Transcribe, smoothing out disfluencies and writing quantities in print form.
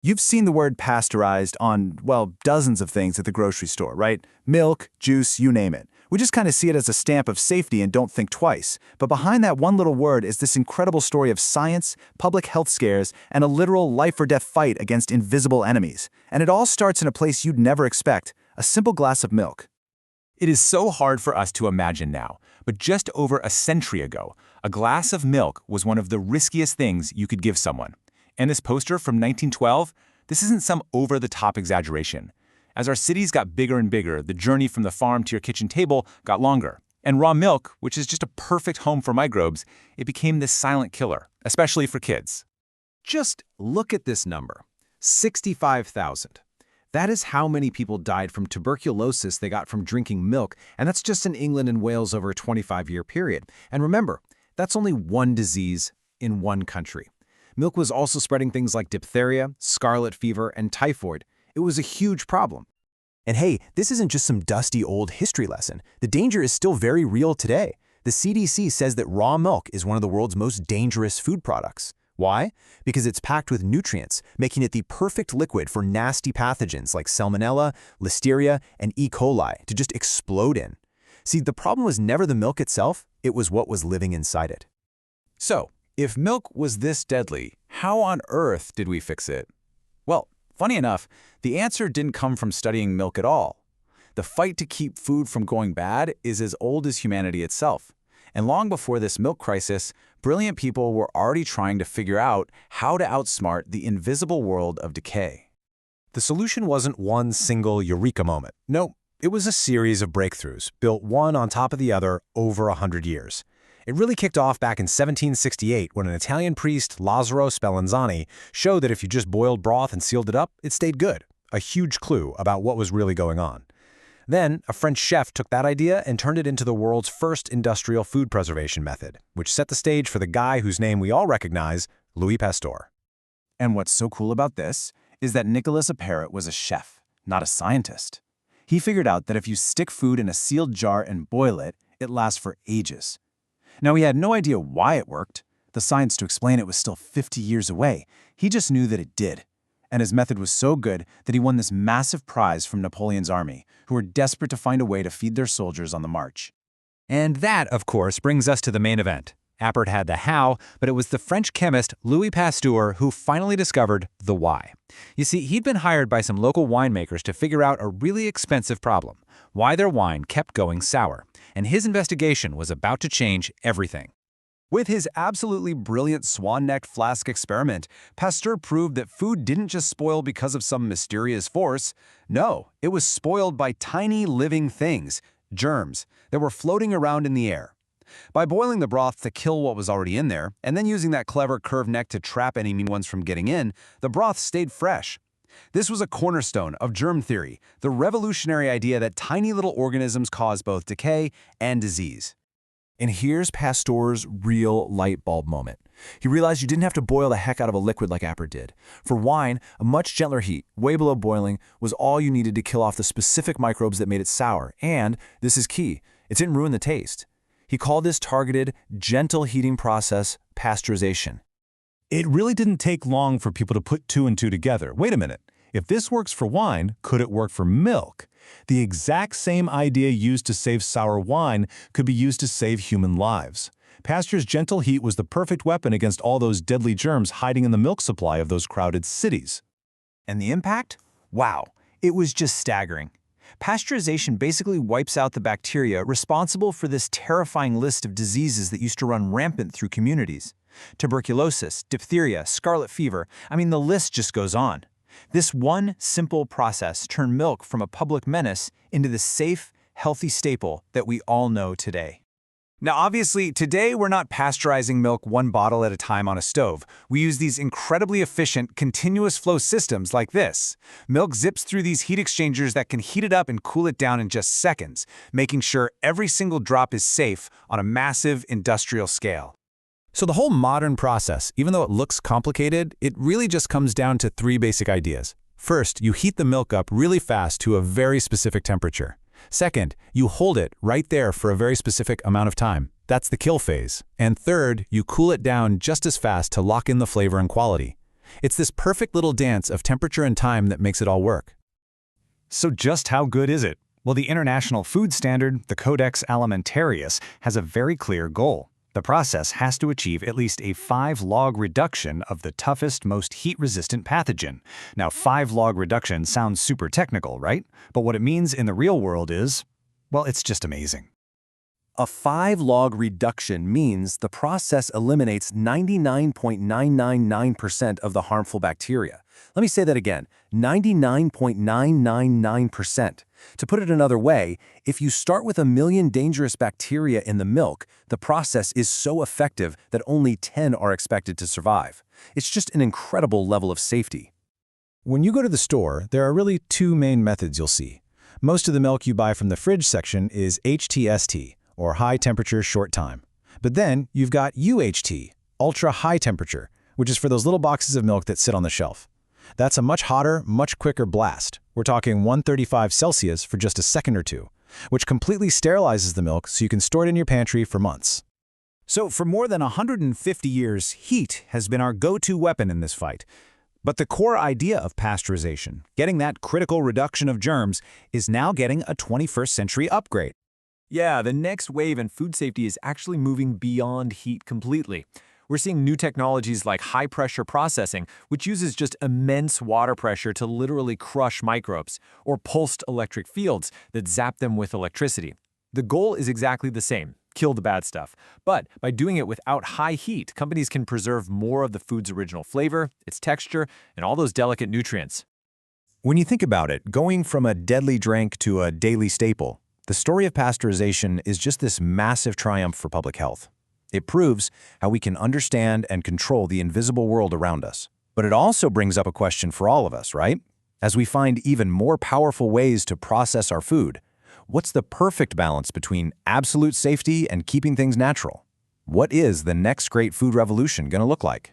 You've seen the word pasteurized on, well, dozens of things at the grocery store, right? Milk, juice, you name it. We just kind of see it as a stamp of safety and don't think twice. But behind that one little word is this incredible story of science, public health scares, and a literal life-or-death fight against invisible enemies. And it all starts in a place you'd never expect, a simple glass of milk. It is so hard for us to imagine now, but just over a century ago, a glass of milk was one of the riskiest things you could give someone. And this poster from 1912, this isn't some over-the-top exaggeration. As our cities got bigger and bigger, the journey from the farm to your kitchen table got longer. And raw milk, which is just a perfect home for microbes, it became this silent killer, especially for kids. Just look at this number, 65,000. That is how many people died from tuberculosis they got from drinking milk, and that's just in England and Wales over a 25-year period. And remember, that's only one disease in one country. Milk was also spreading things like diphtheria, scarlet fever, and typhoid. It was a huge problem. And hey, this isn't just some dusty old history lesson. The danger is still very real today. The CDC says that raw milk is one of the world's most dangerous food products. Why? Because it's packed with nutrients, making it the perfect liquid for nasty pathogens like salmonella, listeria, and E. coli to just explode in. See, the problem was never the milk itself, it was what was living inside it. So, if milk was this deadly, how on earth did we fix it? Well, funny enough, the answer didn't come from studying milk at all. The fight to keep food from going bad is as old as humanity itself. And long before this milk crisis, brilliant people were already trying to figure out how to outsmart the invisible world of decay. The solution wasn't one single eureka moment. No, it was a series of breakthroughs, built one on top of the other over 100 years. It really kicked off back in 1768 when an Italian priest, Lazzaro Spallanzani, showed that if you just boiled broth and sealed it up, it stayed good, a huge clue about what was really going on. Then, a French chef took that idea and turned it into the world's first industrial food preservation method, which set the stage for the guy whose name we all recognize, Louis Pasteur. And what's so cool about this is that Nicolas Appert was a chef, not a scientist. He figured out that if you stick food in a sealed jar and boil it, it lasts for ages. Now, he had no idea why it worked. The science to explain it was still 50 years away. He just knew that it did. And his method was so good that he won this massive prize from Napoleon's army, who were desperate to find a way to feed their soldiers on the march. And that, of course, brings us to the main event. Appert had the how, but it was the French chemist Louis Pasteur who finally discovered the why. You see, he'd been hired by some local winemakers to figure out a really expensive problem, why their wine kept going sour. And his investigation was about to change everything. With his absolutely brilliant swan-necked flask experiment, Pasteur proved that food didn't just spoil because of some mysterious force. No, it was spoiled by tiny living things, germs, that were floating around in the air. By boiling the broth to kill what was already in there, and then using that clever curved neck to trap any mean ones from getting in, the broth stayed fresh. This was a cornerstone of germ theory, the revolutionary idea that tiny little organisms cause both decay and disease. And here's Pasteur's real light bulb moment. He realized you didn't have to boil the heck out of a liquid like Appert did. For wine, a much gentler heat, way below boiling, was all you needed to kill off the specific microbes that made it sour. And, this is key, it didn't ruin the taste. He called this targeted, gentle heating process pasteurization. It really didn't take long for people to put two and two together. Wait a minute. If this works for wine, could it work for milk? The exact same idea used to save sour wine could be used to save human lives. Pasteur's gentle heat was the perfect weapon against all those deadly germs hiding in the milk supply of those crowded cities. And the impact? Wow, it was just staggering. Pasteurization basically wipes out the bacteria responsible for this terrifying list of diseases that used to run rampant through communities. Tuberculosis, diphtheria, scarlet fever, the list just goes on. This one simple process turned milk from a public menace into the safe, healthy staple that we all know today. Now, obviously, today we're not pasteurizing milk one bottle at a time on a stove. We use these incredibly efficient, continuous flow systems like this. Milk zips through these heat exchangers that can heat it up and cool it down in just seconds, making sure every single drop is safe on a massive industrial scale. So the whole modern process, even though it looks complicated, it really just comes down to three basic ideas. First, you heat the milk up really fast to a very specific temperature. Second, you hold it right there for a very specific amount of time. That's the kill phase. And third, you cool it down just as fast to lock in the flavor and quality. It's this perfect little dance of temperature and time that makes it all work. So just how good is it? Well, the international food standard, the Codex Alimentarius, has a very clear goal. The process has to achieve at least a 5-log reduction of the toughest, most heat-resistant pathogen. Now, 5-log reduction sounds super technical, right? But what it means in the real world is, well, it's just amazing. A 5-log reduction means the process eliminates 99.999% of the harmful bacteria. Let me say that again, 99.999%. To put it another way, if you start with 1 million dangerous bacteria in the milk, the process is so effective that only 10 are expected to survive. It's just an incredible level of safety. When you go to the store, there are really 2 main methods you'll see. Most of the milk you buy from the fridge section is HTST, or high temperature short time. But then you've got UHT, ultra high temperature, which is for those little boxes of milk that sit on the shelf. That's a much hotter, much quicker blast. We're talking 135 Celsius for just a second or two, which completely sterilizes the milk so you can store it in your pantry for months. So for more than 150 years, heat has been our go-to weapon in this fight. But the core idea of pasteurization, getting that critical reduction of germs, is now getting a 21st century upgrade. Yeah, the next wave in food safety is actually moving beyond heat completely. We're seeing new technologies like high-pressure processing, which uses just immense water pressure to literally crush microbes, or pulsed electric fields that zap them with electricity. The goal is exactly the same, kill the bad stuff. But by doing it without high heat, companies can preserve more of the food's original flavor, its texture, and all those delicate nutrients. When you think about it, going from a deadly drink to a daily staple, the story of pasteurization is just this massive triumph for public health. It proves how we can understand and control the invisible world around us. But it also brings up a question for all of us, right? As we find even more powerful ways to process our food, what's the perfect balance between absolute safety and keeping things natural? What is the next great food revolution going to look like?